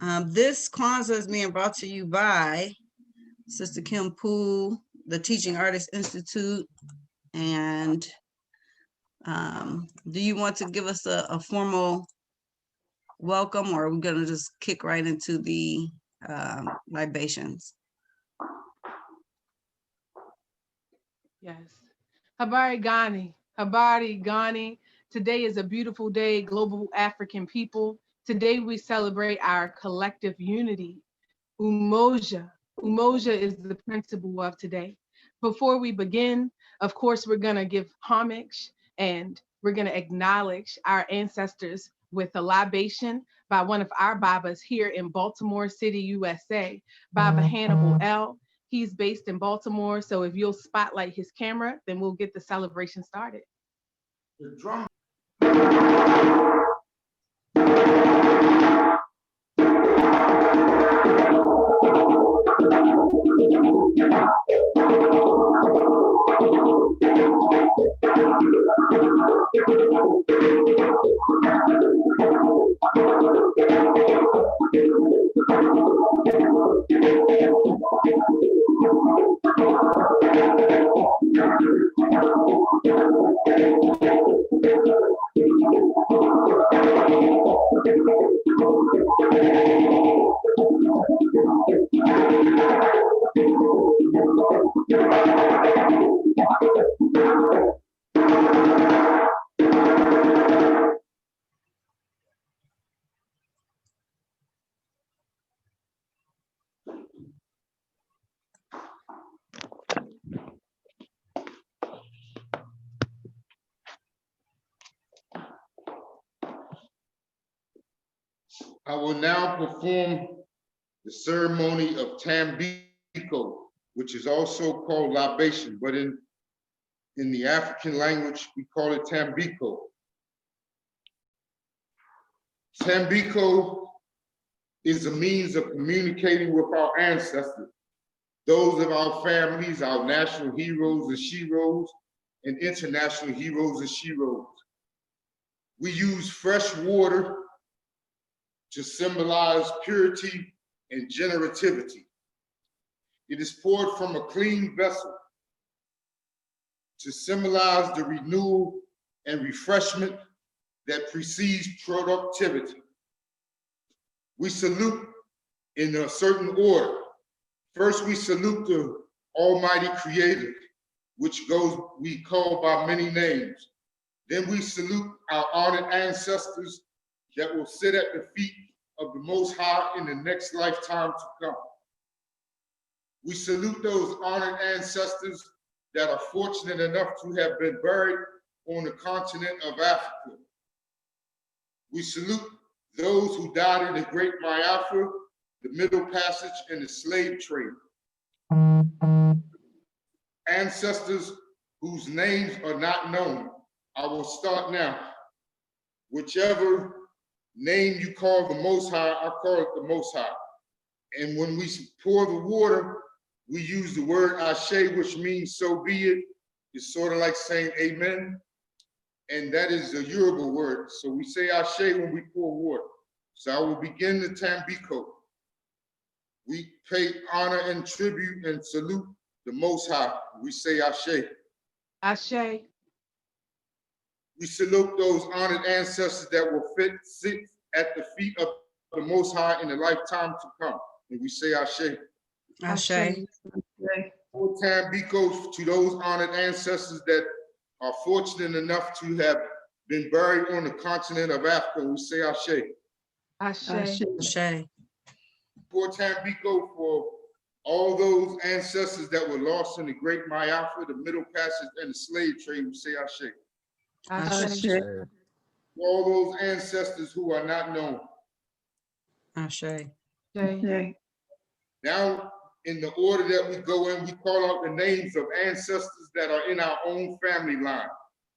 This Kwanzaa is being brought to you by Sister Kim Poole, the Teaching Artists Institute. And do you want to give us a formal welcome, or are we going to just kick right into the libations? Yes. Habari Gani. Habari Gani. Today is a beautiful day, global African people. Today we celebrate our collective unity. Umoja. Umoja is the principle of today. Before we begin, of course, we're going to give homage and we're going to acknowledge our ancestors with a libation by one of our Babas here in Baltimore City, USA, Baba Hannibal L. He's based in Baltimore, so if you'll spotlight his camera, then we'll get the celebration started. The drum. I will now perform the ceremony of Tambiko, which is also called libation, but in the African language, we call it Tambiko. Tambiko is a means of communicating with our ancestors, those of our families, our national heroes and sheroes, and international heroes and sheroes. We use fresh water to symbolize purity and generativity. It is poured from a clean vessel to symbolize the renewal and refreshment that precedes productivity. We salute in a certain order. First, we salute the Almighty Creator, which we call by many names. Then we salute our honored ancestors that will sit at the feet of the Most High in the next lifetime to come. We salute those honored ancestors that are fortunate enough to have been buried on the continent of Africa. We salute those who died in the Great Biafra, the Middle Passage, and the slave trade. Ancestors whose names are not known. I will start now. Whichever name you call the Most High, I call it the Most High. And when we pour the water, we use the word Ashe, which means so be it. It's sort of like saying amen. And that is a Yoruba word. So we say Ashe when we pour water. So I will begin the Tambiko. We pay honor and tribute and salute the Most High. We say Ashe. Ashe. We salute those honored ancestors that will sit at the feet of the Most High in the lifetime to come. And we say Ashe. Ashe. Full Tambiko to those honored ancestors that are fortunate enough to have been buried on the continent of Africa. We say Ashe. Ashe. Ashe. For Tambiko for all those ancestors that were lost in the Great Biafra, the Middle Passage, and the slave trade. We say Ashe. Ashe. For all those ancestors who are not known. Ashe. Ashe. Now, in the order that we go in, we call out the names of ancestors that are in our own family line.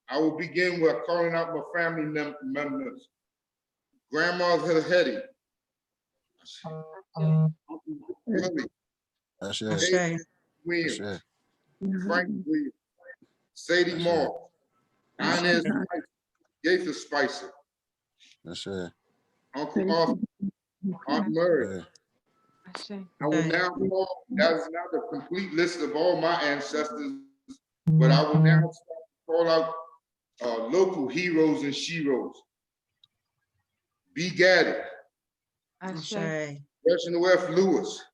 I will begin with calling out my family members. Grandma Hetty. Ashe. Williams. Frank Williams. Sadie Moore. Inez Gaither Spicer. Ashe. Uncle Arthur. Aunt Mary. Ashe. I will now call, that is not the complete list of all my ancestors, but I will now call out local heroes and sheroes. B. Gaddy, Ashe. Ashe. Reginald F. Lewis,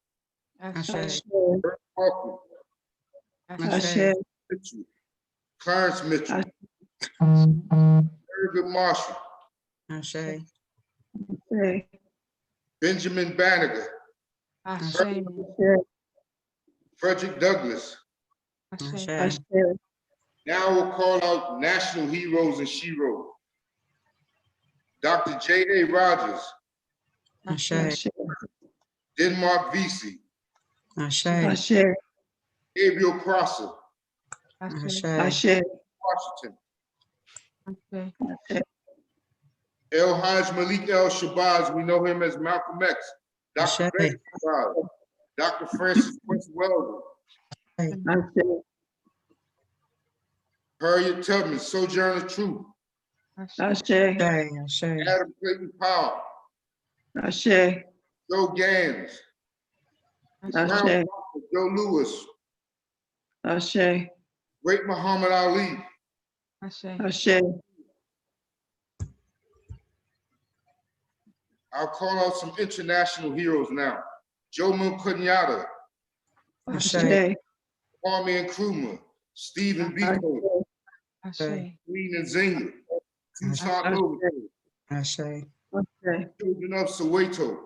Ashe. Bert Parker, Ashe. Mitchell, Clarence Mitchell, Thurgood Marshall, Ashe. Benjamin Banneker, Ashe. Frederick Douglass. Ashe. Ashe. Now we'll call out national heroes and sheroes. Dr. J.A. Rogers, Ashe. Denmark Vesey, Ashe. Gabriel Prosser, Ashe. Ashe. Washington, Ashe. El Haj Malik El Shabazz, we know him as Malcolm X, Dr. Ashe. Betty Shabazz, Dr. Francis Prince Weldon, Harriet Tubman, Sojourner Truth, Ashe. Ashe. Adam Clayton Powell, Ashe. Joe Gans, Brown Ashe. Parker, Joe Lewis, Ashe. Great Muhammad Ali, Ashe. Ashe. I'll call out some international heroes now. Jomo Kenyatta, Ashe. Kwame Nkrumah, Stephen Biko, Ashe. Queen Nzinga, Toussaint Ashe. Louverture, Ashe. Ashe. children of Soweto,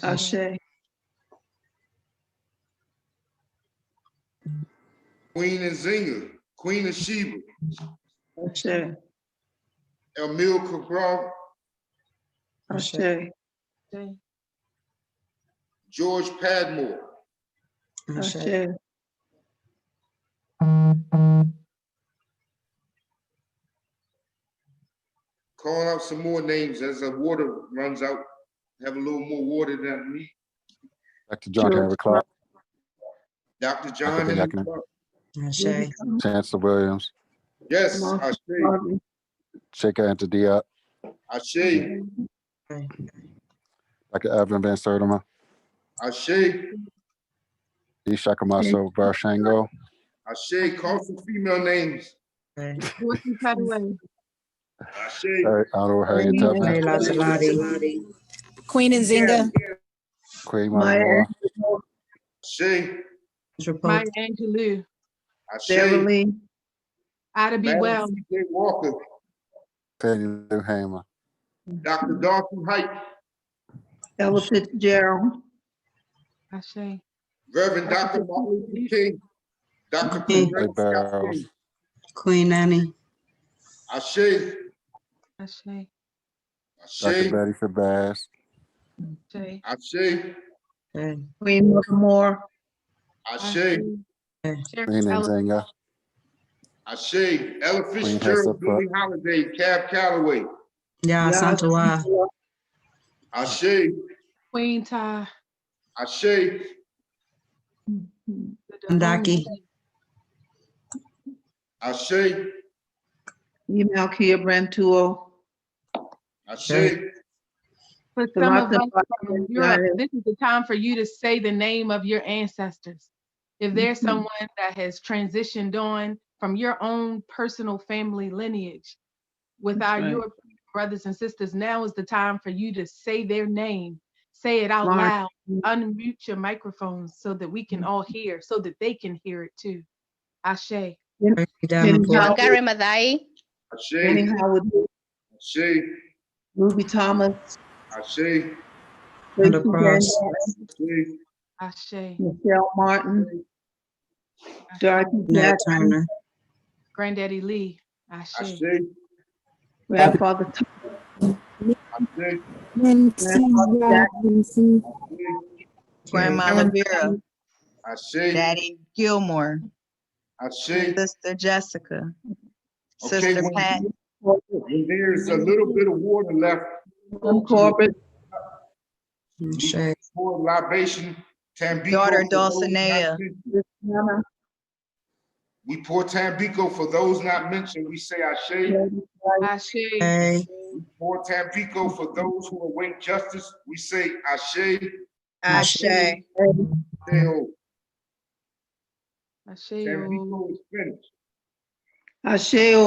Ashe. Queen Nzinga, Queen of Sheba, Ashe. Emil Cabral, Ashe. George Padmore, Ashe. Ashe. calling out some more names as the water runs out. Have a little more water than I need. Dr. John Henry Clark, Dr. John Dr. Henry Yakinen. Clark. Ashe. Chancellor Williams, Yes, Ashe, Sheikh Anta Diop, Ashe, Dr. Evelyn Van Sertima, Ashe, Ishaka Maso Barshango, Ashe. Call some female names. Dorothy Cutaway. Ashe, Honorable Harriet Tubman, Leila Salati. Queen Nzinga, Queen Maya Mother Ashe, Maya Angelou. Ashe, Beverly. Ida B. Madam Wells. C.J. Walker, Fannie Lou Hamer, Dr. Dorothy Height, Ella Fitzgerald. Ashe. Reverend Dr. Martin Luther King, Dr. King. Coretta Scott Barrows, King, Queen Annie. Ashe, Ashe. Dr. Ashe, Betty Shabazz, Ashe. Ashe, Ashe. Queen Mother Moore. Ashe, Queen Sheriff Ella. Nzinga, Ashe, Ella Queen Fitzgerald, Hester Billie Holiday, Cab Calloway, Ya Santawa. Ashe, Queen Ty. Ashe, Ndaki. Ashe, Email Kia Brantuo. Ashe, For some of Samantha us from Europe, this is the time for you to say the name of your ancestors. If there's someone that has transitioned on from your own personal family lineage with That's our right. European brothers and sisters, now is the time for you to say their name. Say it out Mark. loud. Unmute your microphones so that we can all hear, so that they can hear it too. Ashe. Davenport. Wangari Maathai, Jenny Ashe, Howard, Ashe, Ruby Thomas, Ashe, Linda Tracy Cross. Daniels, Ashe, Ashe. Michelle Martin, Ashe. Dorothy Ned Jackson, Turner. Granddaddy Lee. Ashe. Ashe, Grandfather Thomas, Ashe, Grandfather Jackson, Grandma Aaron Lavera, Ashe, Daddy Gilmore, Ashe. Sister Jessica, Okay, Sister when Pat, there's a little bit of water left, Tim Corbett, Ashe. pour libation, Tambico. daughter for those not Dulcinea, mentioned. Christiana, We pour Tambico for those not mentioned. We say Ashe. Lady Price, Ashe. Ashe. For Tampico, for those who await justice, we say Ashe, Ashe. Deo. Tampico Asheo. is finished. Asheo.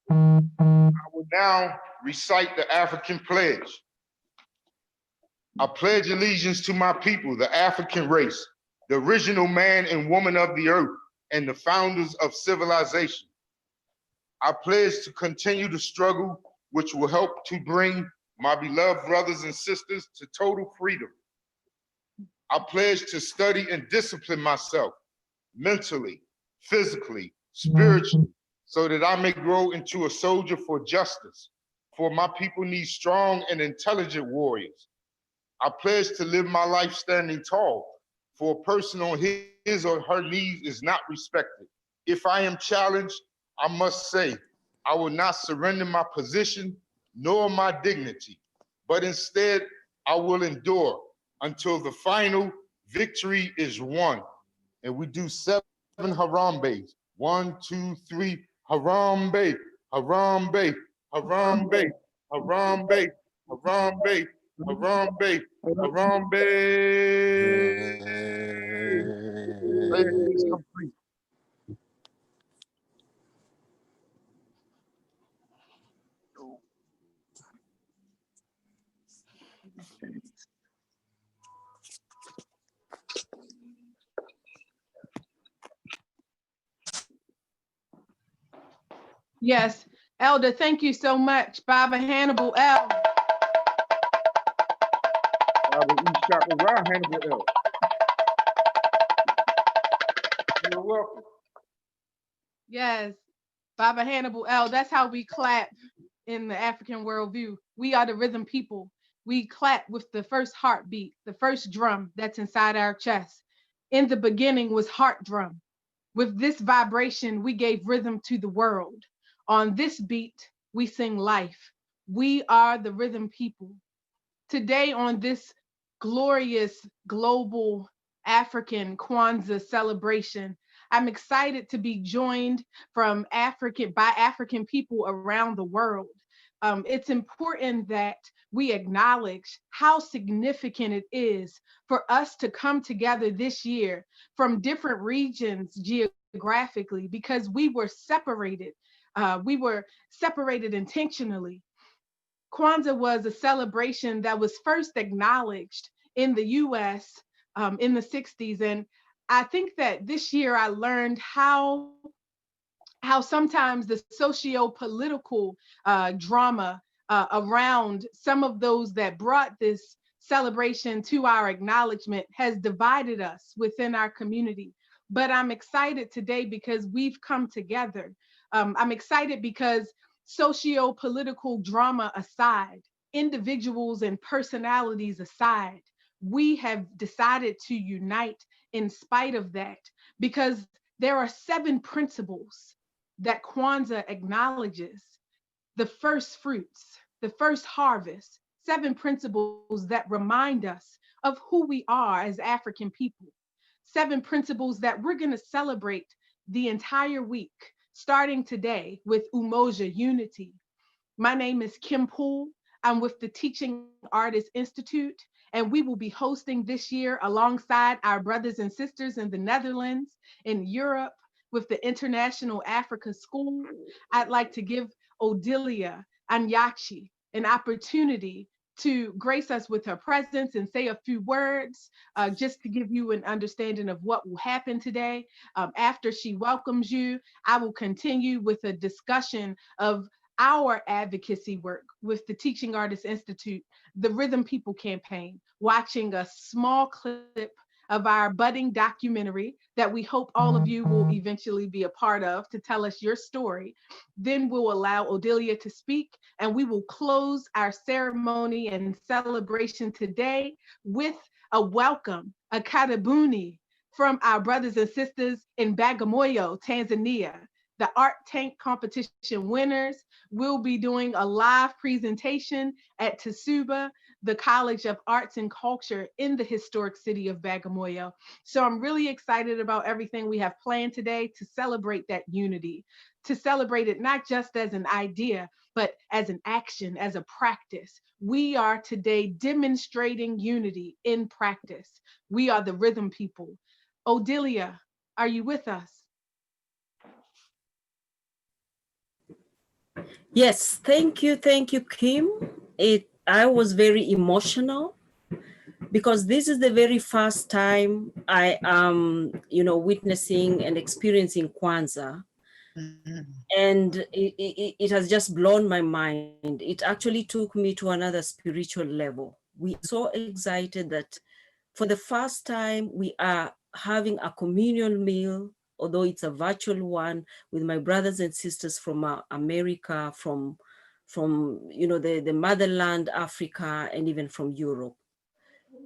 I will now recite the African pledge. I pledge allegiance to my people, the African race, the original man and woman of the earth, and the founders of civilization. I pledge to continue the struggle which will help to bring my beloved brothers and sisters to total freedom. I pledge to study and discipline myself mentally, physically, spiritually, so that I may grow into a soldier for justice. For my people need strong and intelligent warriors. I pledge to live my life standing tall, for a person on his or her knees is not respected. If I am challenged, I must say, I will not surrender my position nor my dignity, but instead I will endure until the final victory is won. And we do 7 Harambes. 1, 2, 3, Harambe, Harambe, Harambe, Harambe, Harambe, Harambe, Harambe. Pledge is complete. Yes, Elder, thank you so much. Baba Hannibal L. Hannibal L. You're welcome. Yes, Baba Hannibal L. That's how we clap in the African worldview. We are the rhythm people. We clap with the first heartbeat, the first drum that's inside our chest. In the beginning was heart drum. With this vibration, we gave rhythm to the world. On this beat, we sing life. We are the rhythm people. Today on this glorious global African Kwanzaa celebration, I'm excited to be joined by African people around the world. It's important that we acknowledge how significant it is for us to come together this year from different regions geographically, because we were separated. We were separated intentionally. Kwanzaa was a celebration that was first acknowledged in the US in the 60s. And I think that this year I learned how sometimes the socio-political drama around some of those that brought this celebration to our acknowledgement has divided us within our community. But I'm excited today because we've come together. I'm excited because socio-political drama aside, individuals and personalities aside, we have decided to unite in spite of that, because there are 7 principles that Kwanzaa acknowledges: the first fruits, the first harvest, 7 principles that remind us of who we are as African people, 7 principles that we're going to celebrate the entire week, starting today with Umoja Unity. My name is Kim Poole. I'm with the Teaching Artists Institute, and we will be hosting this year alongside our brothers and sisters in the Netherlands, in Europe, with the International Africa School. I'd like to give Odilia Anyachi an opportunity to grace us with her presence and say a few words, just to give you an understanding of what will happen today. After she welcomes you, I will continue with a discussion of our advocacy work with the Teaching Artists Institute, the Rhythm People campaign, watching a small clip of our budding documentary that we hope all of you will eventually be a part of to tell us your story. Then we'll allow Odilia to speak, and we will close our ceremony and celebration today with a welcome, a karibuni from our brothers and sisters in Bagamoyo, Tanzania. The Art Tank competition winners will be doing a live presentation at Tsuba, the College of Arts and Culture in the historic city of Bagamoyo. So I'm really excited about everything we have planned today to celebrate that unity, to celebrate it not just as an idea, but as an action, as a practice. We are today demonstrating unity in practice. We are the rhythm people. Odilia, are you with us? Yes, thank you, Kim. I was very emotional because this is the very first time I am, witnessing and experiencing Kwanzaa. And it has just blown my mind. It actually took me to another spiritual level. We are so excited that for the first time we are having a communal meal, although it's a virtual one, with my brothers and sisters from America, from the motherland, Africa, and even from Europe.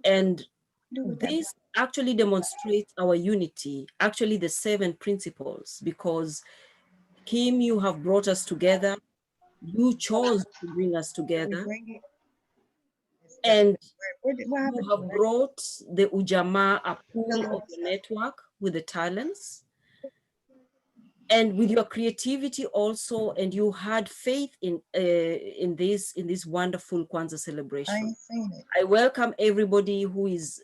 And this actually demonstrates our unity, actually the 7 principles, because Kim, you have brought us together. You chose to bring us together. And you have brought the Ujamaa, a pool of the network with the talents. And with your creativity also, and you had faith in this wonderful Kwanzaa celebration. I welcome everybody who is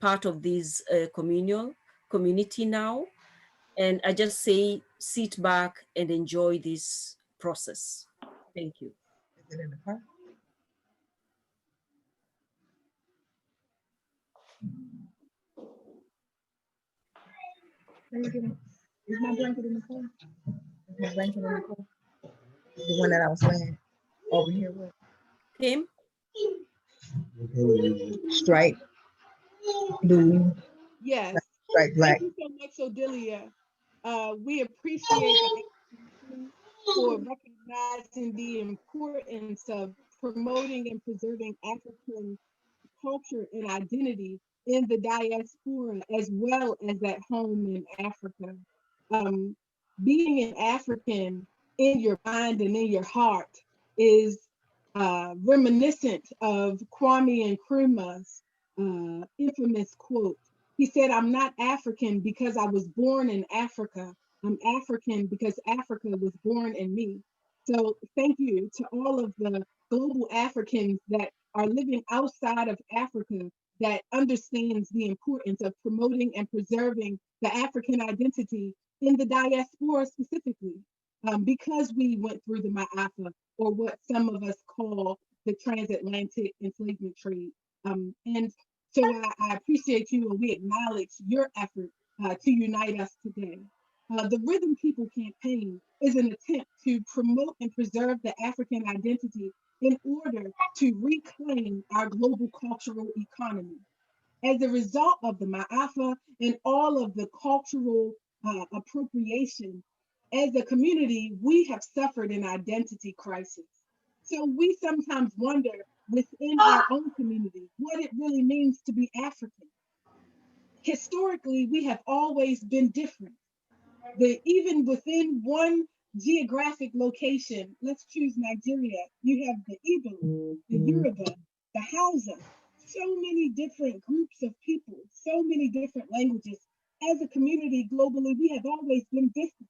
part of this community now. And I just say, sit back and enjoy this process. Thank you. Is my blanket in the car? Is my blanket in the car? The one that I was wearing over here with Kim? stripe blue, Yes. stripe black. Thank you so much, Odilia. We appreciate the for recognizing the importance of promoting and preserving African culture and identity in the diaspora as well as at home in Africa. Um, Being an African in your mind and in your heart is reminiscent of Kwame Nkrumah's infamous quote. He said, "I'm not African because I was born in Africa. I'm African because Africa was born in me." So thank you to all of the global Africans that are living outside of Africa that understands the importance of promoting and preserving the African identity in the diaspora specifically, because we went through the Ma'afa, or what some of us call the transatlantic enslavement trade. And so I appreciate you, and we acknowledge your effort to unite us today. The Rhythm People campaign is an attempt to promote and preserve the African identity in order to reclaim our global cultural economy. As a result of the Ma'afa and all of the cultural appropriation, as a community, we have suffered an identity crisis. So we sometimes wonder within our own community what it really means to be African. Historically, we have always been different. Even within one geographic location, let's choose Nigeria, you have the Igbo, the Yoruba, the Hausa, so many different groups of people, so many different languages. As a community globally, we have always been different.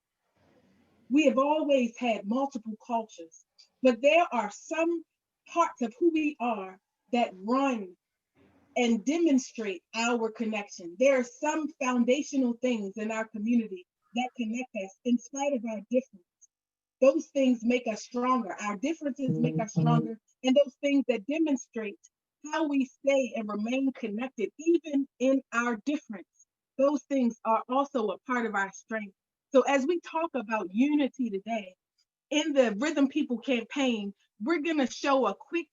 We have always had multiple cultures, but there are some parts of who we are that run and demonstrate our connection. There are some foundational things in our community that connect us in spite of our difference. Those things make us stronger. Our differences make us stronger. And those things that demonstrate how we stay and remain connected, even in our difference, those things are also a part of our strength. So as we talk about unity today, in the Rhythm People campaign, we're going to show a quick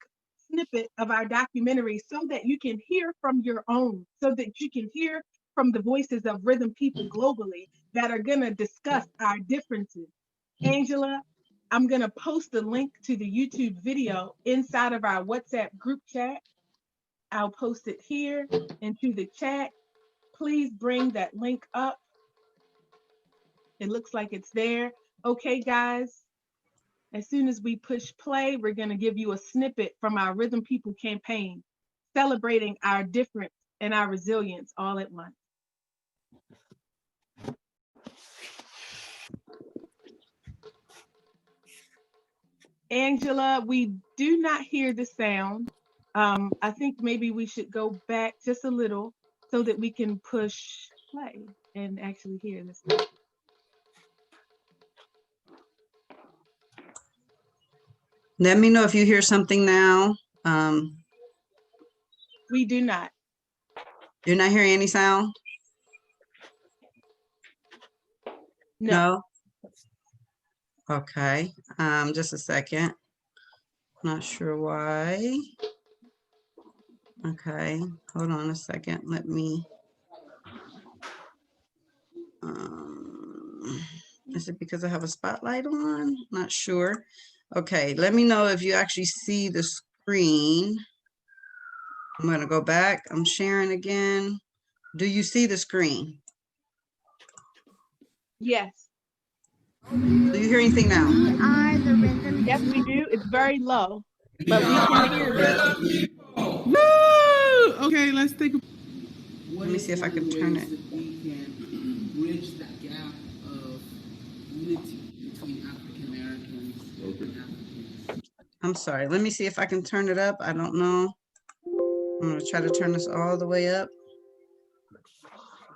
snippet of our documentary so that you can hear from your own, so that you can hear from the voices of Rhythm People globally that are going to discuss our differences. Angela, I'm going to post the link to the YouTube video inside of our WhatsApp group chat. I'll post it here into the chat. Please bring that link up. It looks like it's there. Okay, guys. As soon as we push play, we're going to give you a snippet from our Rhythm People campaign, celebrating our difference and our resilience all at once. Angela, we do not hear the sound. I think maybe we should go back just a little so that we can push play and actually hear this. Let me know if you hear something now. We do not. You're not hearing any sound? No. Okay, just a second. Not sure why. Okay, hold on a second. Let me. Is it because I have a spotlight on? Not sure. Okay, let me know if you actually see the screen. I'm gonna go back. I'm sharing again. Do you see the screen? Yes. Do you hear anything now? Yes, we do. It's very low, but we can hear you. Woo! Okay, let's take a. Let me see if I can turn it. We can bridge that gap of unity between African Americans and Africans. I'm sorry. Let me see if I can turn it up. I don't know. I'm gonna try to turn this all the way up.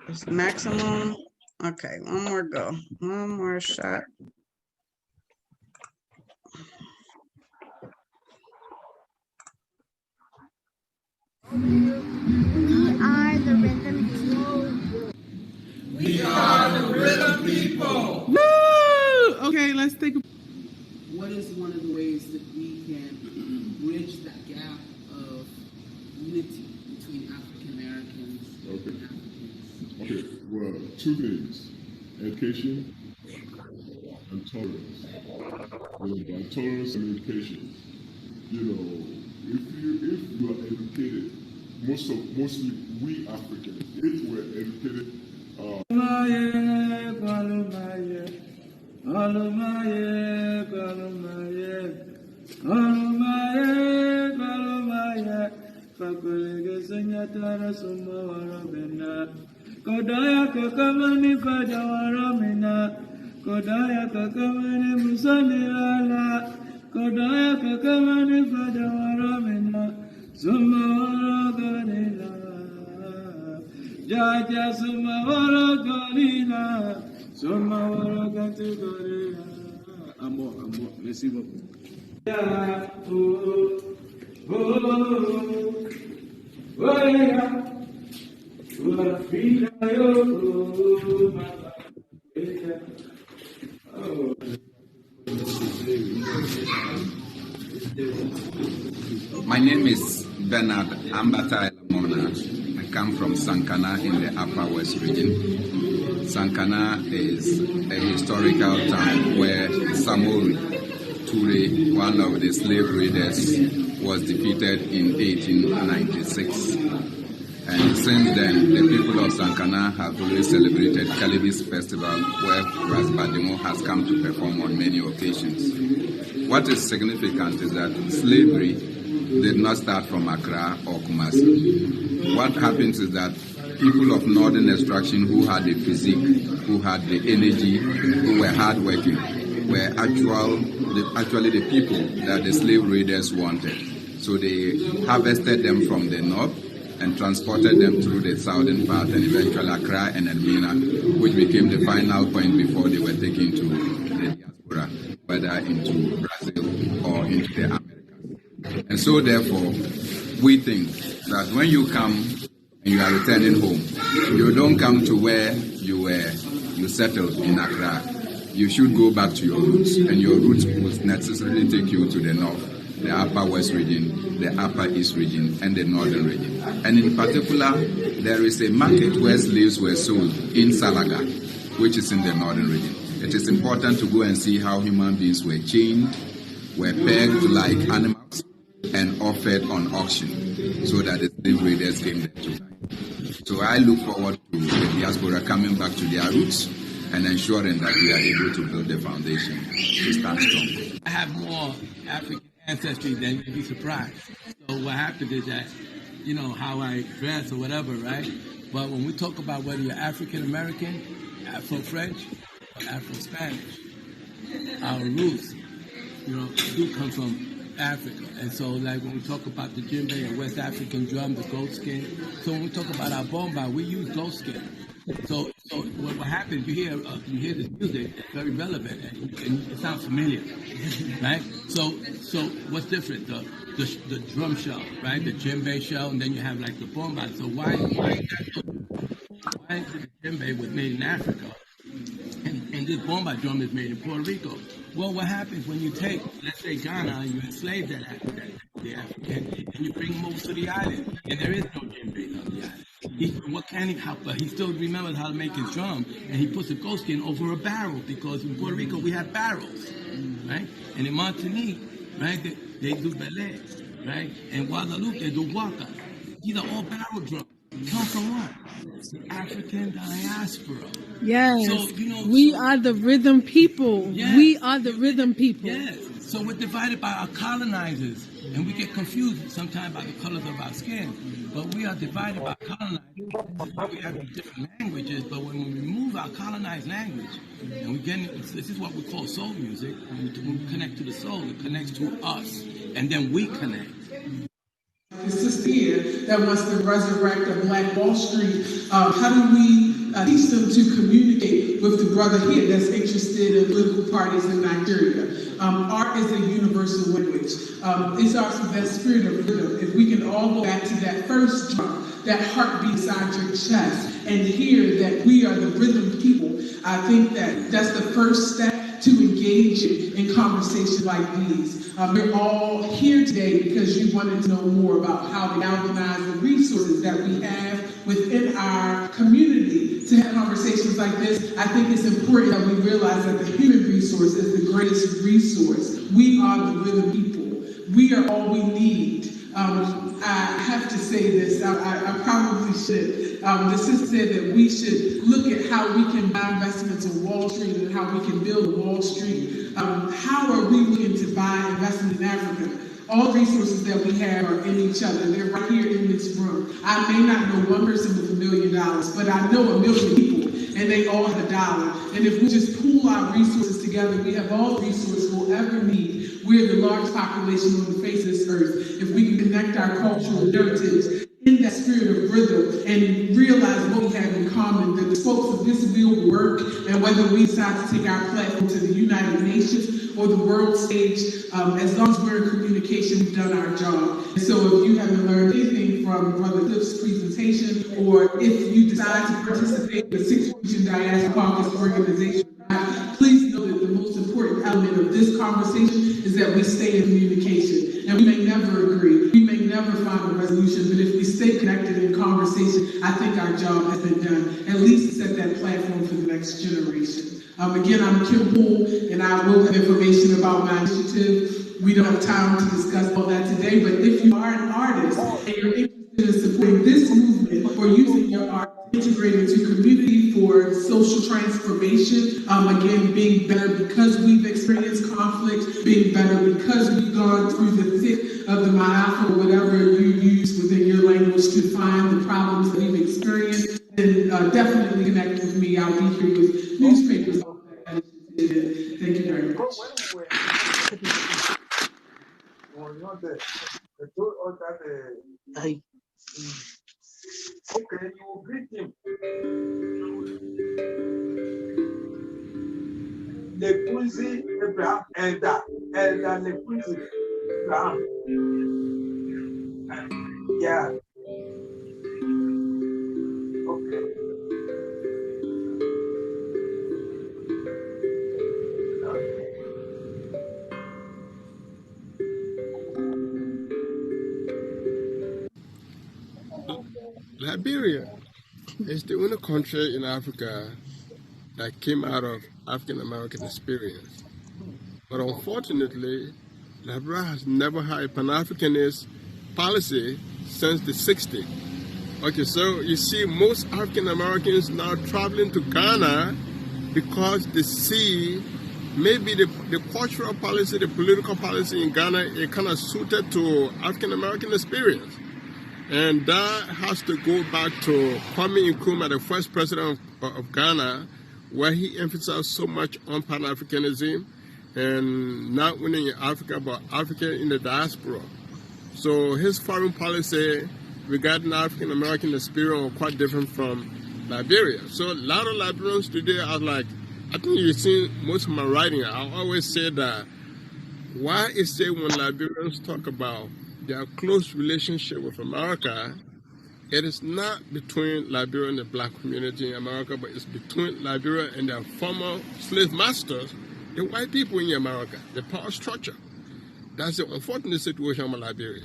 It's maximum. Okay, one more go. One more shot. We are the rhythm people. Woo! Okay, let's take a. What is one of the ways that we can bridge that gap of unity between African Americans and Africans? Okay, well, two things: education and tolerance. By tolerance and education, if you are educated, mostly we Africans, if we're educated. Kodaya kakamani fadawaramina, Kodaya kakamani musanilala, Kodaya kakamani fadawaramina, Sumawara ganila, Jaja sumawara ganila, Sumawara gantu ganila. Amo, merci beaucoup. Yeah, yeah. My name is Bernard Ambata Elamona. I come from Sankana in the Upper West region. Sankana is a historical town where Samori Ture, one of the slave raiders, was defeated in 1896. And since then, the people of Sankana have always celebrated Kalibis Festival, where Ras Bademo has come to perform on many occasions. What is significant is that slavery did not start from Accra or Kumasi. What happens is that people of northern extraction who had the physique, who had the energy, who were hardworking, were actually the people that the slave raiders wanted. So they harvested them from the north and transported them through the southern part and eventually Accra and Elmina, which became the final point before they were taken to the diaspora, whether into Brazil or into the Americas. And so therefore, we think that when you come and you are returning home, you don't come to where you settled in Accra. You should go back to your roots, and your roots will necessarily take you to the north, the Upper West region, the Upper East region, and the Northern region. And in particular, there is a market where slaves were sold in Salaga, which is in the Northern region. It is important to go and see how human beings were chained, were pegged like animals, and offered on auction, so that the slave raiders came there to buy. So I look forward to the diaspora coming back to their roots and ensuring that we are able to build the foundation to stand strong. I have more African ancestry than you'd be surprised. So what happened is that, how I dress or whatever, right? But when we talk about whether you're African American, Afro French, or Afro Spanish, our roots do come from Africa. And so, like, when we talk about the djembe and West African drum, the goat skin. So when we talk about our bomba, we use goat skin. So what happens? You hear this music, it's very relevant, and it sounds familiar, right? So what's different? The drum shell, right? The djembe shell, and then you have like the bomba. So why the djembe was made in Africa, and this bomba drum is made in Puerto Rico? Well, what happens when you take, let's say, Ghana, and you enslave the African, and you bring them over to the island, and there is no djembe on the island. What can he help? He still remembers how to make his drum, and he puts a goat skin over a barrel, because in Puerto Rico we have barrels, right? And in Martinique, right, they do ballet, right? And Guadeloupe, they do waka. These are all barrel drums. Come from what? The African diaspora. Yes. So, we are the rhythm people. Yes. We are the rhythm people. Yes. So we're divided by our colonizers, and we get confused sometimes by the colors of our skin. But we are divided by colonizers. We have different languages, but when we remove our colonized language, and we get this is what we call soul music. When we connect to the soul, it connects to us, and then we connect. The sister here that wants to resurrect a Black Wall Street. How do we teach them to communicate with the brother here that's interested in political parties in Nigeria? Art is a universal language. It's also that spirit of rhythm. If we can all go back to that first drum, that heartbeat inside your chest, and hear that we are the rhythm people, I think that's the first step to engage in conversations like these. We're all here today because you wanted to know more about how to galvanize the resources that we have within our community to have conversations like this. I think it's important that we realize that the human resource is the greatest resource. We are the rhythm people. We are all we need. I have to say this, I probably should. The sister said that we should look at how we can buy investments in Wall Street and how we can build Wall Street. How are we looking to buy investment in Africa? All resources that we have are in each other. They're right here in this room. I may not know one person with $1 million, but I know 1 million people, and they all have $1. And if we just pool our resources together, we have all the resources we'll ever need. We're the largest population on the face of this earth. If we can connect our cultural heritage in that spirit of rhythm and realize what we have in common, that the spokes of this wheel work, and whether we decide to take our platform to the United Nations or the world stage, as long as we're in communication, we've done our job. And so if you haven't learned anything from Brother Cliff's presentation, or if you decide to participate in the 6th Region Diaspora Caucus organization, please know that the most important element of this conversation is that we stay in communication. And we may never agree, we may never find a resolution, but if we stay connected in conversation, I think our job has been done, at least to set that platform for the next generation. Again, I'm Kim Poole, and I will have information about my initiative. We don't have time to discuss all that today, but if you are an artist and you're interested in supporting this movement or using your art to integrate into community for social transformation, again, being better because we've experienced conflict, being better because we've gone through the thick of the Ma'afa, or whatever you use within your language to find the problems that we've experienced, then definitely connect with me. I'll be here with newspapers. Thank you very much. Okay, you will greet him. Lekunzi Abraham, elder Lekunzi Abraham. Yeah. Okay. Liberia is the only country in Africa that came out of African American experience. But unfortunately, Liberia has never had a Pan-Africanist policy since the 60s. Okay, so you see most African Americans now traveling to Ghana because they see maybe the cultural policy, the political policy in Ghana, it kind of suited to African American experience. And that has to go back to Kwame Nkrumah, the first president of Ghana, where he emphasized so much on Pan-Africanism. and not only in Africa, but Africa in the diaspora. So his foreign policy regarding African American experience was quite different from Liberia. So a lot of Liberians today are like, I think you've seen most of my writing, I always say that why is it when Liberians talk about their close relationship with America, it is not between Liberia and the black community in America, but it's between Liberia and their former slave masters, the white people in America, the power structure. That's the unfortunate situation in Liberia.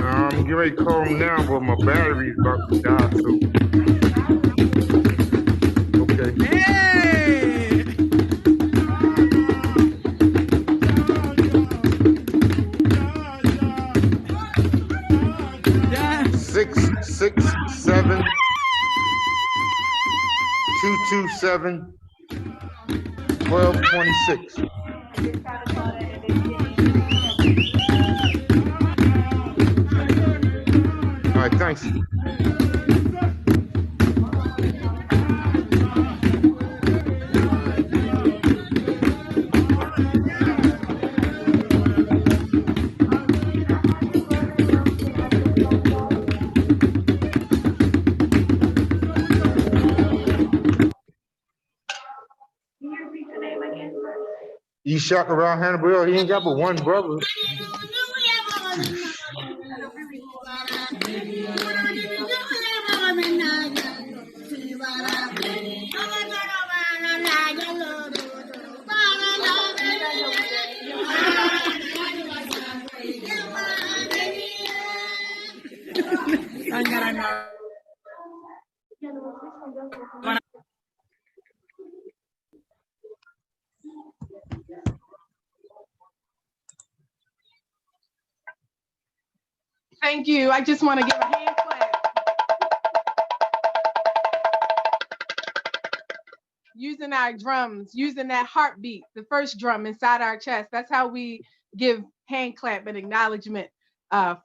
I'm getting ready to call him now, but my battery's about to die, so. Okay. Yeah. 667 227 1226. All right, thanks. Ishak around Hannibal, he ain't got but one brother. Thank you. I just want to give a hand clap. Using our drums, using that heartbeat, the first drum inside our chest. That's how we give hand clap and acknowledgement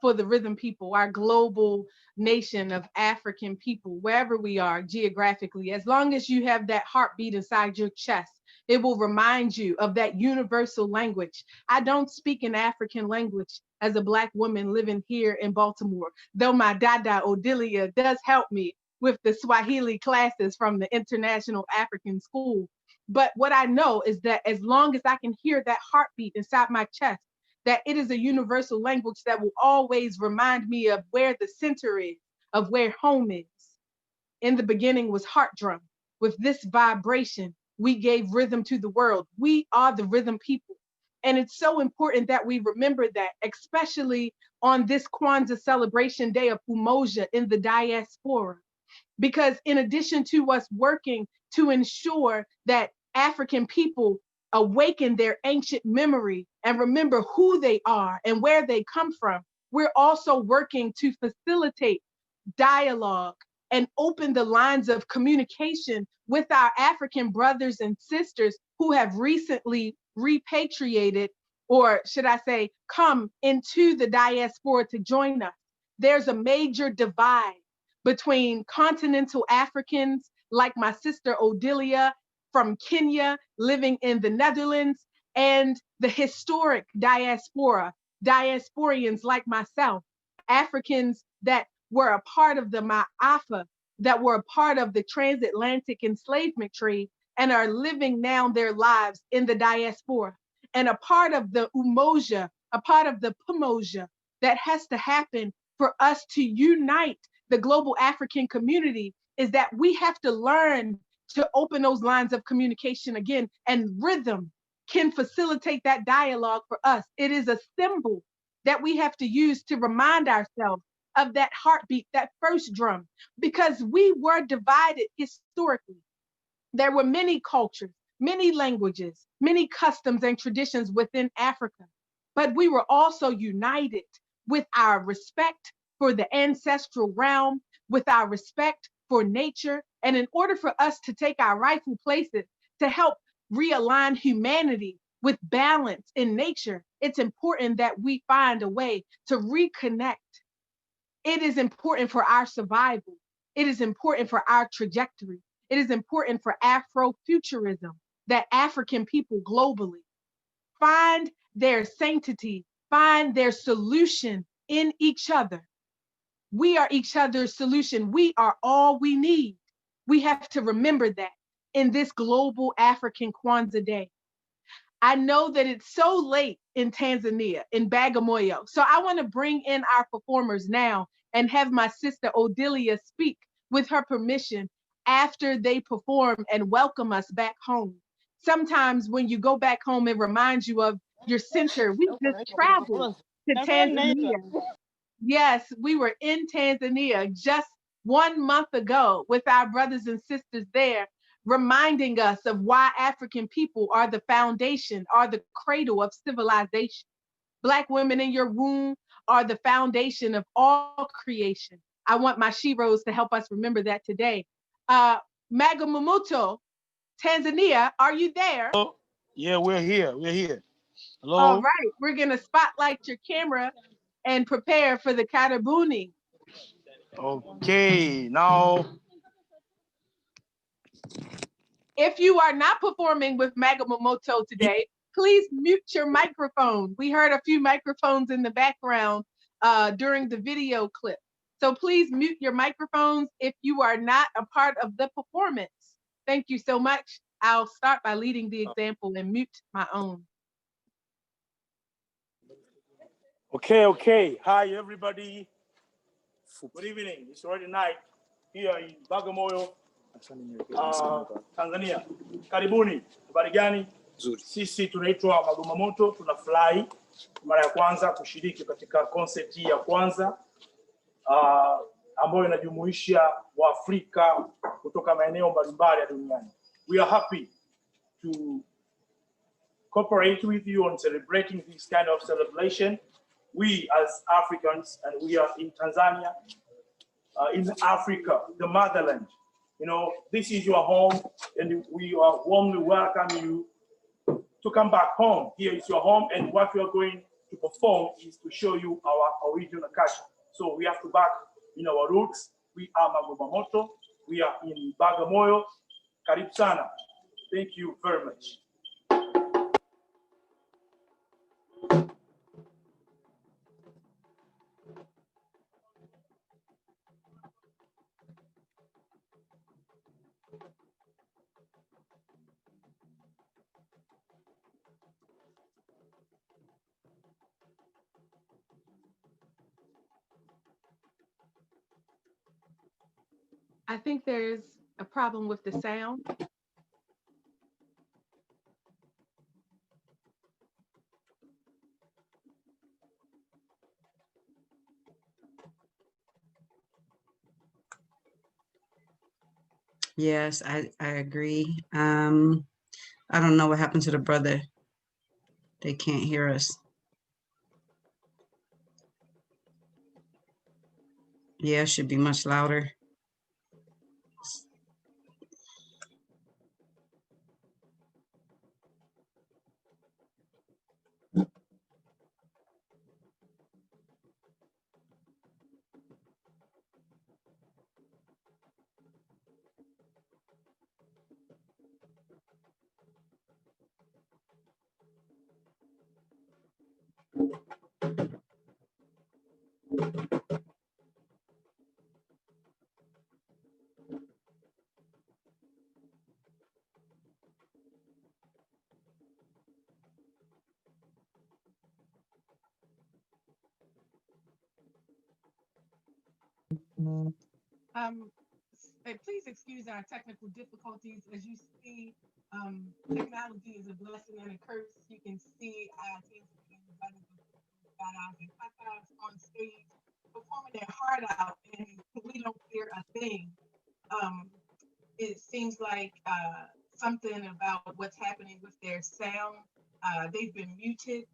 for the rhythm people, our global nation of African people, wherever we are geographically. As long as you have that heartbeat inside your chest, it will remind you of that universal language. I don't speak an African language as a Black woman living here in Baltimore, though my dada Odilia does help me with the Swahili classes from the International African School. But what I know is that as long as I can hear that heartbeat inside my chest, that it is a universal language that will always remind me of where the center is, of where home is. In the beginning was heart drum. With this vibration, we gave rhythm to the world. We are the rhythm people. And it's so important that we remember that, especially on this Kwanzaa celebration day of Umoja in the diaspora. Because in addition to us working to ensure that African people awaken their ancient memory and remember who they are and where they come from, we're also working to facilitate dialogue and open the lines of communication with our African brothers and sisters who have recently repatriated, or should I say, come into the diaspora to join us. There's a major divide between continental Africans like my sister Odilia from Kenya living in the Netherlands and the historic diaspora, diasporians like myself, Africans that were a part of the Ma'afa, that were a part of the transatlantic enslavement trade and are living now their lives in the diaspora, and a part of the Umoja, a part of the Pomoja that has to happen for us to unite the global African community is that we have to learn to open those lines of communication again, and rhythm can facilitate that dialogue for us. It is a symbol that we have to use to remind ourselves of that heartbeat, that first drum, because we were divided historically. There were many cultures, many languages, many customs and traditions within Africa, but we were also united with our respect for the ancestral realm, with our respect for nature. And in order for us to take our rightful places to help realign humanity with balance in nature, it's important that we find a way to reconnect. It is important for our survival. It is important for our trajectory. It is important for Afrofuturism that African people globally find their sanctity, find their solution in each other. We are each other's solution. We are all we need. We have to remember that in this global African Kwanzaa Day. I know that it's so late in Tanzania, in Bagamoyo. So I want to bring in our performers now and have my sister Odilia speak with her permission after they perform and welcome us back home. Sometimes when you go back home, it reminds you of your center. We just traveled to Tanzania. Yes, we were in Tanzania just 1 month ago with our brothers and sisters there, reminding us of why African people are the foundation, are the cradle of civilization. Black women in your womb are the foundation of all creation. I want my sheroes to help us remember that today. Magamumuto, Tanzania, are you there? Oh, yeah, we're here. We're here. Hello? All right, we're going to spotlight your camera and prepare for the karabuni. Okay, now. If you are not performing with Magamomoto today, please mute your microphone. We heard a few microphones in the background during the video clip. So please mute your microphones if you are not a part of the performance. Thank you so much. I'll start by leading the example and mute my own. Okay. Hi, everybody. Good evening. It's already night here in Bagamoyo, Tanzania. Karibuni. Habari gani? Sisi tunaitwa Magumamoto, tunafurahi mara ya kwanza kushiriki katika concept hii ya kwanza ambayo inajumuisha Waafrika kutoka maeneo mbalimbali ya duniani. We are happy to cooperate with you on celebrating this kind of celebration. We as Africans, and we are in Tanzania, in Africa, the motherland. You know, this is your home, and we are warmly welcoming you to come back home. Here is your home, and what we are going to perform is to show you our original culture. So we have to back in our roots. We are Magumamoto. We are in Bagamoyo. Karibu sana. Thank you very much. I think there's a problem with the sound. Yes, I agree. I don't know what happened to the brother. They can't hear us. Yeah, it should be much louder. Please excuse our technical difficulties. As you see, technology is a blessing and a curse. You can see our on stage performing their heart out, and we don't hear a thing. It seems like something about what's happening with their sound. They've been muted.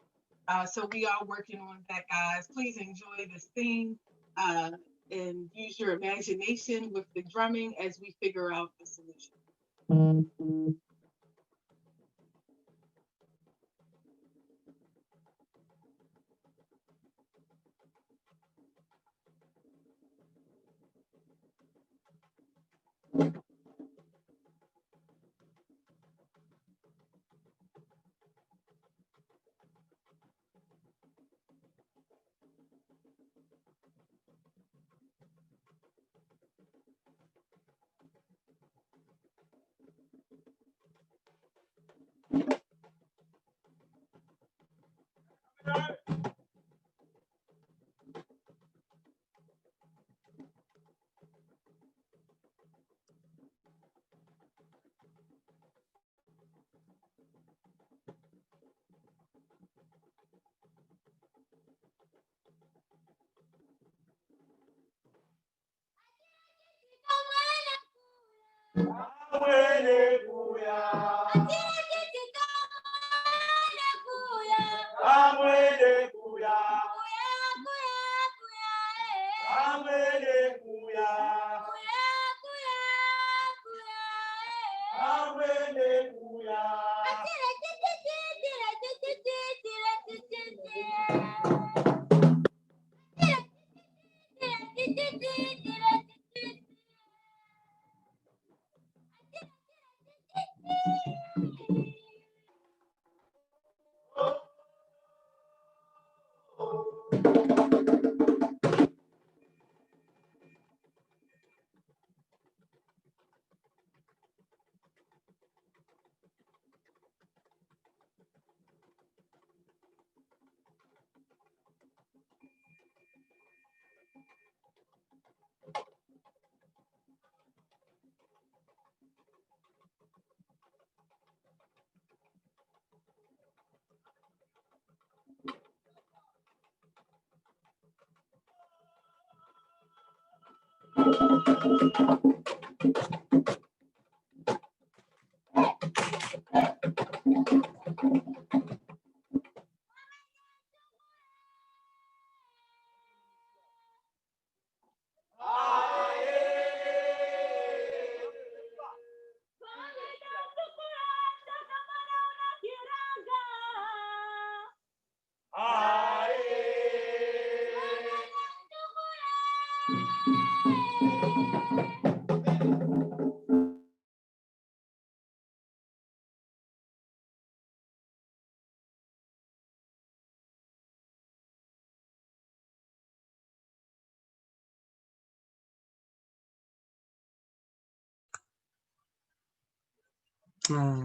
So we are working on that, guys. Please enjoy this theme and use your imagination with the drumming as we figure out the solution.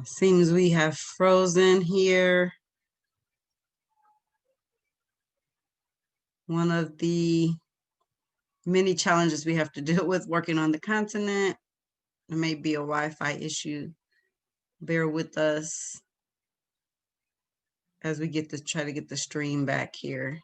Seems we have frozen here. One of the many challenges we have to deal with working on the continent. It may be a Wi-Fi issue. Bear with us as we get to try to get the stream back here.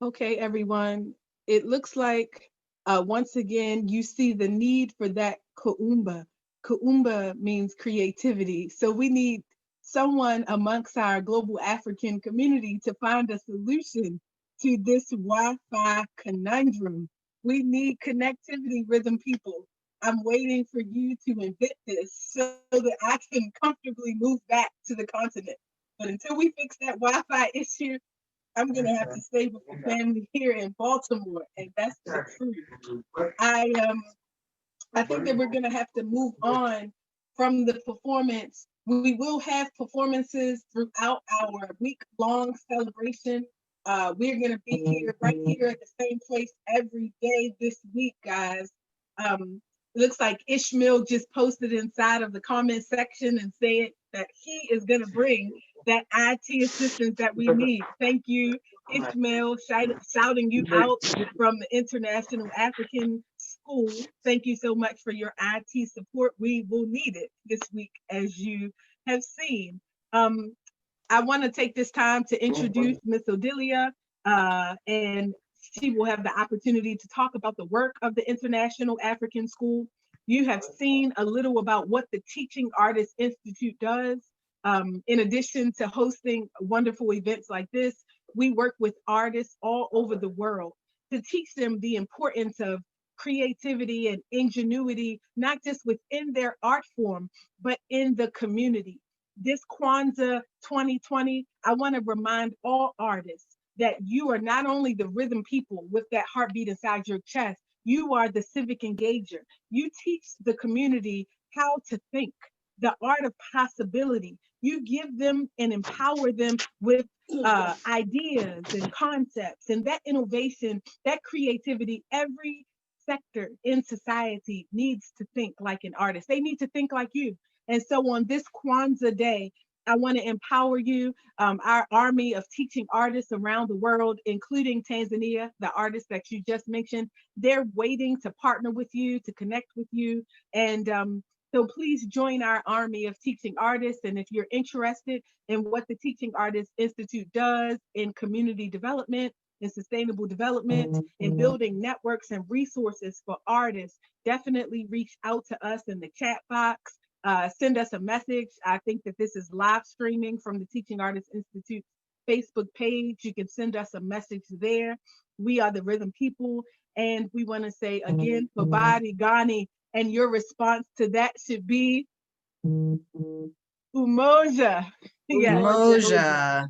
Okay, everyone. It looks like once again you see the need for that kuumba. Kuumba means creativity. So we need someone amongst our global African community to find a solution to this Wi-Fi conundrum. We need connectivity rhythm people. I'm waiting for you to invent this so that I can comfortably move back to the continent. But until we fix that Wi-Fi issue, I'm gonna have to stay with the family here in Baltimore, and that's the truth. I think that we're gonna have to move on from the performance. We will have performances throughout our week-long celebration. We're gonna be here right here at the same place every day this week, guys. Looks like Ishmael just posted inside of the comment section and said that he is gonna bring that IT assistance that we need. Thank you, Ishmael, shouting you out from the International African School. Thank you so much for your IT support. We will need it this week, as you have seen. I want to take this time to introduce Miss Odilia, and she will have the opportunity to talk about the work of the International African School. You have seen a little about what the Teaching Artists Institute does. In addition to hosting wonderful events like this, we work with artists all over the world to teach them the importance of creativity and ingenuity, not just within their art form, but in the community. This Kwanzaa 2020, I want to remind all artists that you are not only the rhythm people with that heartbeat inside your chest, you are the civic engager. You teach the community how to think, the art of possibility. You give them and empower them with ideas and concepts, and that innovation, that creativity. Every sector in society needs to think like an artist. They need to think like you. And so on this Kwanzaa Day, I want to empower you, our army of teaching artists around the world, including Tanzania, the artists that you just mentioned. They're waiting to partner with you, to connect with you. And so please join our army of teaching artists. And if you're interested in what the Teaching Artists Institute does in community development, in sustainable development, in building networks and resources for artists, definitely reach out to us in the chat box. Send us a message. I think that this is live streaming from the Teaching Artists Institute Facebook page. You can send us a message there. We are the Rhythm People, and we want to say again, Babadi Ghani, and your response to that should be Umoja. Yes. Umoja.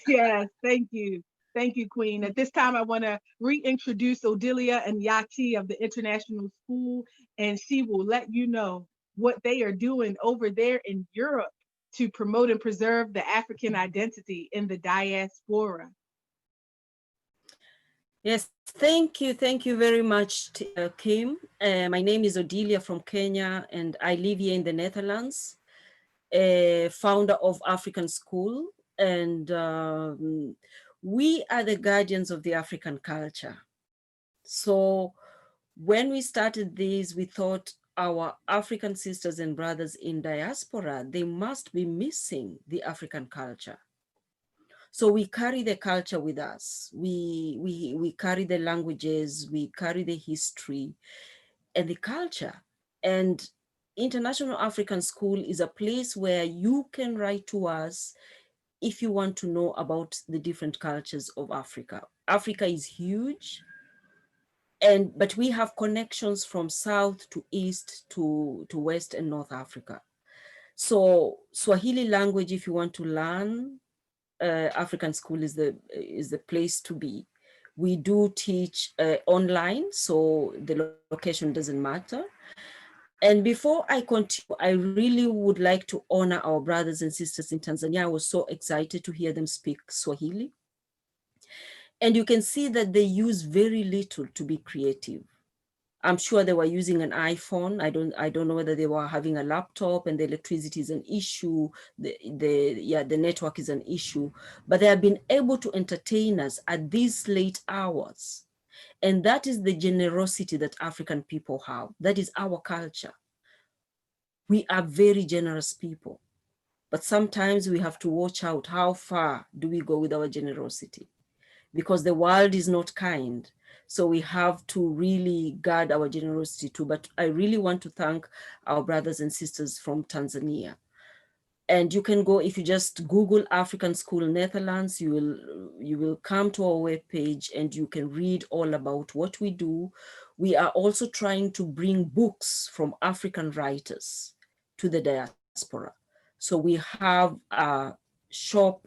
Yes, thank you. Thank you, Queen. At this time, I want to reintroduce Odilia and Yati of the International School, and she will let you know what they are doing over there in Europe to promote and preserve the African identity in the diaspora. Yes, thank you. Thank you very much, Kim. My name is Odilia from Kenya, and I live here in the Netherlands, founder of African School. And we are the guardians of the African culture. So when we started this, we thought our African sisters and brothers in diaspora, they must be missing the African culture. So we carry the culture with us. We carry the languages, we carry the history and the culture. And International African School is a place where you can write to us if you want to know about the different cultures of Africa. Africa is huge, but we have connections from South to East to West and North Africa. So Swahili language, if you want to learn, African School is the place to be. We do teach online, so the location doesn't matter. And before I continue, I really would like to honor our brothers and sisters in Tanzania. I was so excited to hear them speak Swahili. And you can see that they use very little to be creative. I'm sure they were using an iPhone. I don't know whether they were having a laptop, and the electricity is an issue. The network is an issue, but they have been able to entertain us at these late hours. And that is the generosity that African people have. That is our culture. We are very generous people, but sometimes we have to watch out how far do we go with our generosity, because the world is not kind. So we have to really guard our generosity too. But I really want to thank our brothers and sisters from Tanzania. And you can go, if you just Google African School Netherlands, you will come to our webpage and you can read all about what we do. We are also trying to bring books from African writers to the diaspora. So we have a shop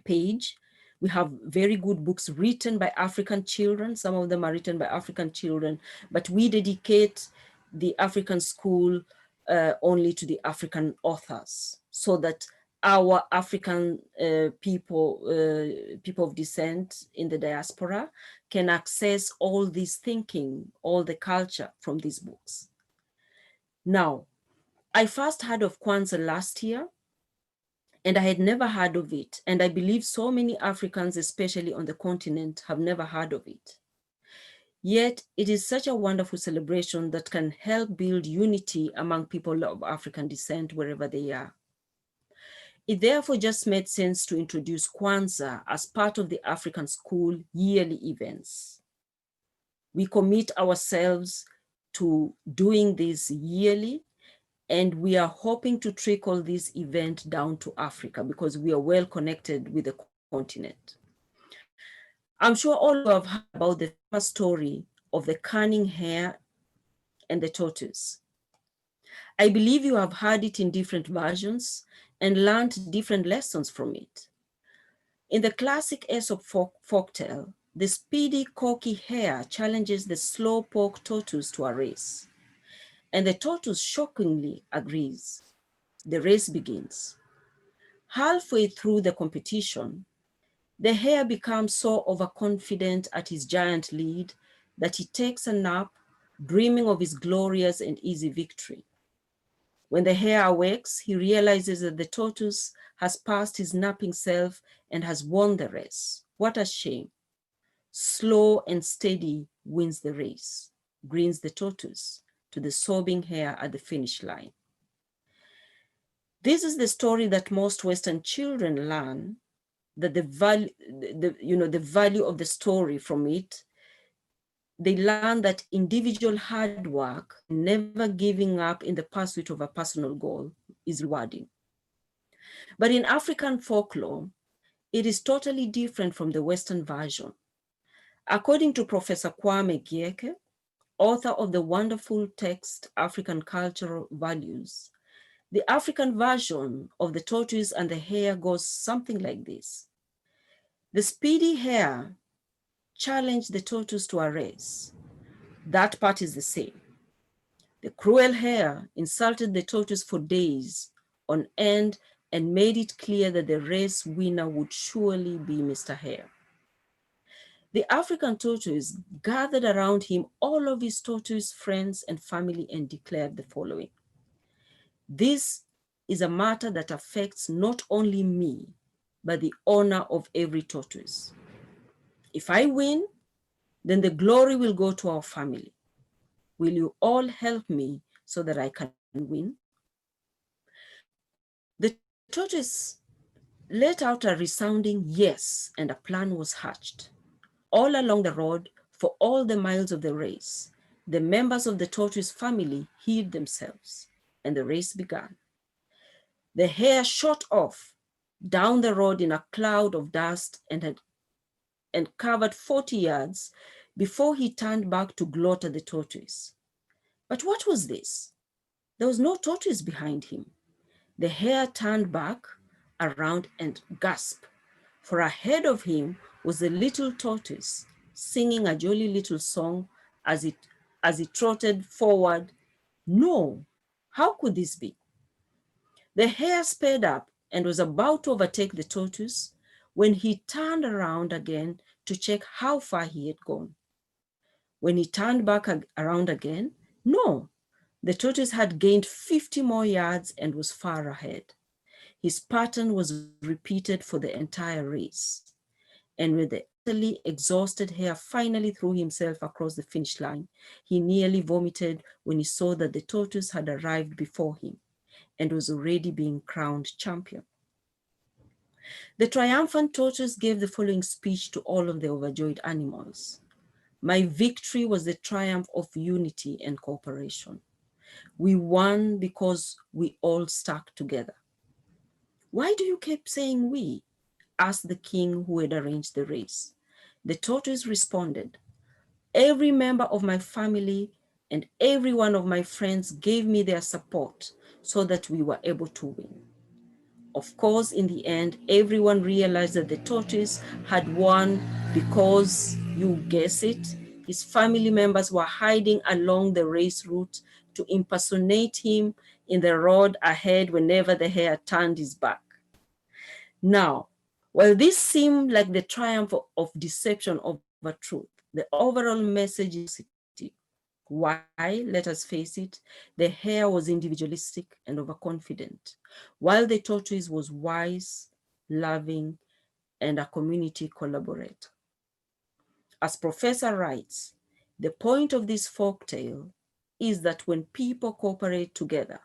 page. We have very good books written by African children. Some of them are written by African children, but we dedicate the African school only to the African authors, so that our African people of descent in the diaspora can access all this thinking, all the culture from these books. Now, I first heard of Kwanzaa last year, and I had never heard of it. And I believe so many Africans, especially on the continent, have never heard of it. Yet it is such a wonderful celebration that can help build unity among people of African descent wherever they are. It therefore just made sense to introduce Kwanzaa as part of the African School yearly events. We commit ourselves to doing this yearly, and we are hoping to trickle this event down to Africa because we are well connected with the continent. I'm sure all of you have heard about the famous story of the cunning hare and the tortoise. I believe you have heard it in different versions and learned different lessons from it. In the classic Aesop folktale, the speedy, cocky hare challenges the slow-poke tortoise to a race, and the tortoise shockingly agrees. The race begins. Halfway through the competition, the hare becomes so overconfident at his giant lead that he takes a nap, dreaming of his glorious and easy victory. When the hare awakes, he realizes that the tortoise has passed his napping self and has won the race. What a shame. Slow and steady wins the race, grins the tortoise to the sobbing hare at the finish line. This is the story that most Western children learn, that the value of the story from it. They learn that individual hard work, never giving up in the pursuit of a personal goal, is rewarding. But in African folklore, it is totally different from the Western version. According to Professor Kwame Gyeke, author of the wonderful text, African Cultural Values, the African version of the tortoise and the hare goes something like this. The speedy hare challenged the tortoise to a race. That part is the same. The cruel hare insulted the tortoise for days on end and made it clear that the race winner would surely be Mr. Hare. The African tortoise gathered around him all of his tortoise friends and family and declared the following: "This is a matter that affects not only me, but the honor of every tortoise. If I win, then the glory will go to our family. Will you all help me so that I can win?" The tortoise let out a resounding yes, and a plan was hatched. All along the road, for all the miles of the race, the members of the tortoise family hid themselves, and the race began. The hare shot off down the road in a cloud of dust and covered 40 yards before he turned back to gloat at the tortoise. But what was this? There was no tortoise behind him. The hare turned back around and gasped, for ahead of him was the little tortoise singing a jolly little song as it trotted forward. No, how could this be? The hare sped up and was about to overtake the tortoise when he turned around again to check how far he had gone. When he turned back around again, no, the tortoise had gained 50 more yards and was far ahead. His pattern was repeated for the entire race. And when the utterly exhausted hare finally threw himself across the finish line, he nearly vomited when he saw that the tortoise had arrived before him and was already being crowned champion. The triumphant tortoise gave the following speech to all of the overjoyed animals: "My victory was the triumph of unity and cooperation. We won because we all stuck together." "Why do you keep saying we?" asked the king who had arranged the race. The tortoise responded, Every member of my family and every one of my friends gave me their support so that we were able to win. Of course, in the end, everyone realized that the tortoise had won because, you guess it, his family members were hiding along the race route to impersonate him in the road ahead whenever the hare turned his back. Now, while this seemed like the triumph of deception over truth, the overall message is why, let us face it, the hare was individualistic and overconfident, while the tortoise was wise, loving, and a community collaborator. As Professor writes, the point of this folktale is that when people cooperate together,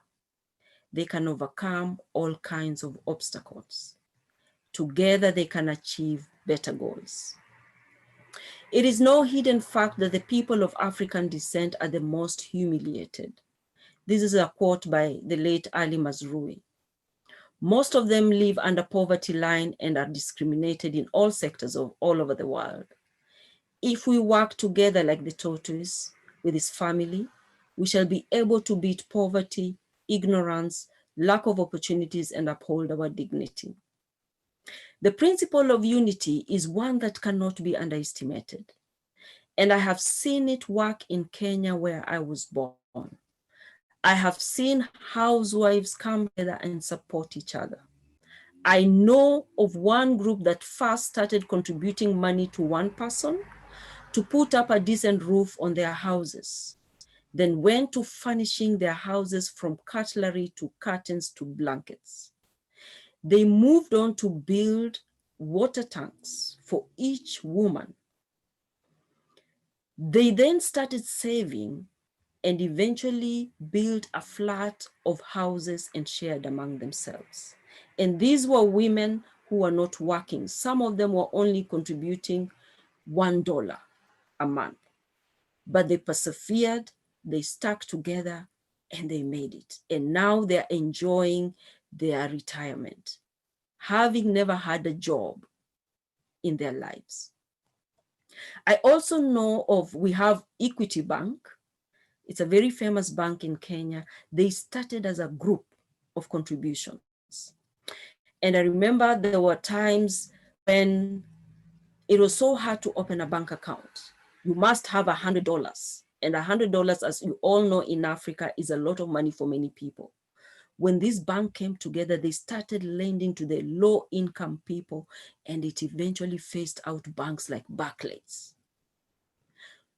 they can overcome all kinds of obstacles. Together, they can achieve better goals. It is no hidden fact that the people of African descent are the most humiliated. This is a quote by the late Ali Mazrui. Most of them live under poverty line and are discriminated in all sectors of all over the world. If we work together like the tortoise with his family, we shall be able to beat poverty, ignorance, lack of opportunities, and uphold our dignity. The principle of unity is one that cannot be underestimated. And I have seen it work in Kenya where I was born. I have seen housewives come together and support each other. I know of one group that first started contributing money to one person to put up a decent roof on their houses, then went to furnishing their houses from cutlery to curtains to blankets. They moved on to build water tanks for each woman. They then started saving and eventually built a flat of houses and shared among themselves. And these were women who were not working. Some of them were only contributing $1 a month, but they persevered, they stuck together, and they made it. And now they're enjoying their retirement, having never had a job in their lives. I also know of, we have Equity Bank. It's a very famous bank in Kenya. They started as a group of contributions. And I remember there were times when it was so hard to open a bank account. You must have $100. And $100, as you all know in Africa, is a lot of money for many people. When this bank came together, they started lending to the low-income people, and it eventually phased out banks like Barclays.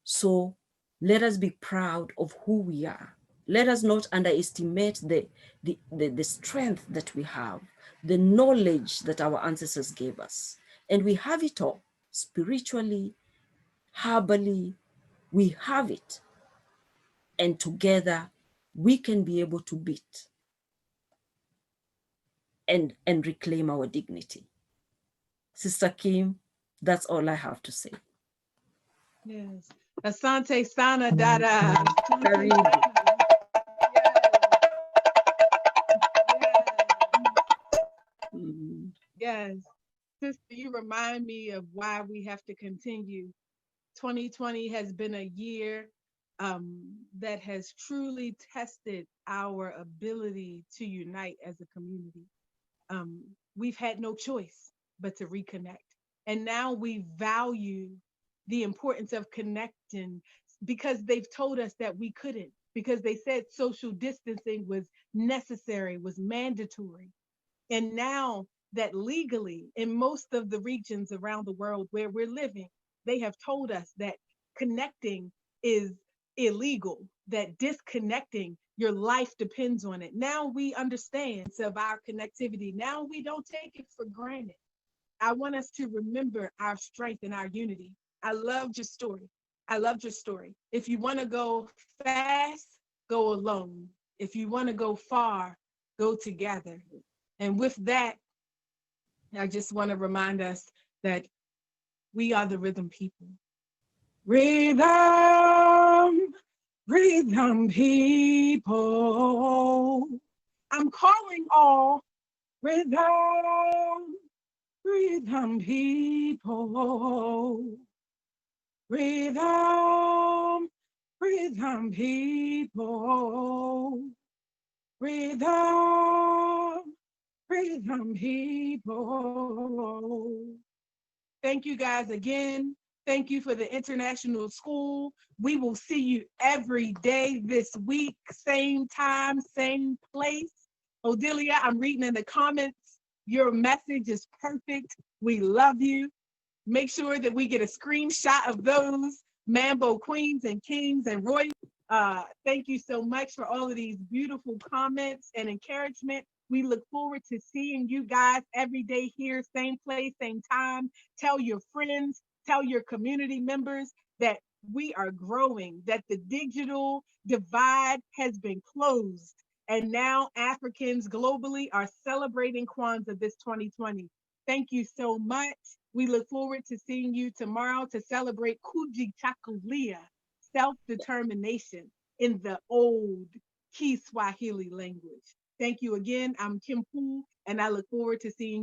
So let us be proud of who we are. Let us not underestimate the strength that we have, the knowledge that our ancestors gave us. And we have it all, spiritually, herbally, we have it. And together, we can be able to beat and reclaim our dignity. Sister Kim, that's all I have to say. Yes. Asante Sana Dada. Karibu. Yes. Sister, you remind me of why we have to continue. 2020 has been a year that has truly tested our ability to unite as a community. We've had no choice but to reconnect. And now we value the importance of connecting because they've told us that we couldn't, because they said social distancing was necessary, was mandatory. And now that legally in most of the regions around the world where we're living, they have told us that connecting is illegal, that disconnecting, your life depends on it. Now we understand of our connectivity. Now we don't take it for granted. I want us to remember our strength and our unity. I loved your story. I loved your story. If you want to go fast, go alone. If you want to go far, go together. And with that, I just want to remind us that we are the rhythm people. Rhythm, rhythm people. I'm calling all rhythm, rhythm people. Rhythm, rhythm people. Rhythm, rhythm people. Thank you guys again. Thank you for the international school. We will see you every day this week, same time, same place. Odelia, I'm reading in the comments. Your message is perfect. We love you. Make sure that we get a screenshot of those Mambo Queens and Kings and Roy. Thank you so much for all of these beautiful comments and encouragement. We look forward to seeing you guys every day here, same place, same time. Tell your friends, tell your community members that we are growing, that the digital divide has been closed. And now Africans globally are celebrating Kwanzaa this 2020. Thank you so much. We look forward to seeing you tomorrow to celebrate Kujichagulia, self-determination in the old Kiswahili language. Thank you again. I'm Kim Poole, and I look forward to seeing you.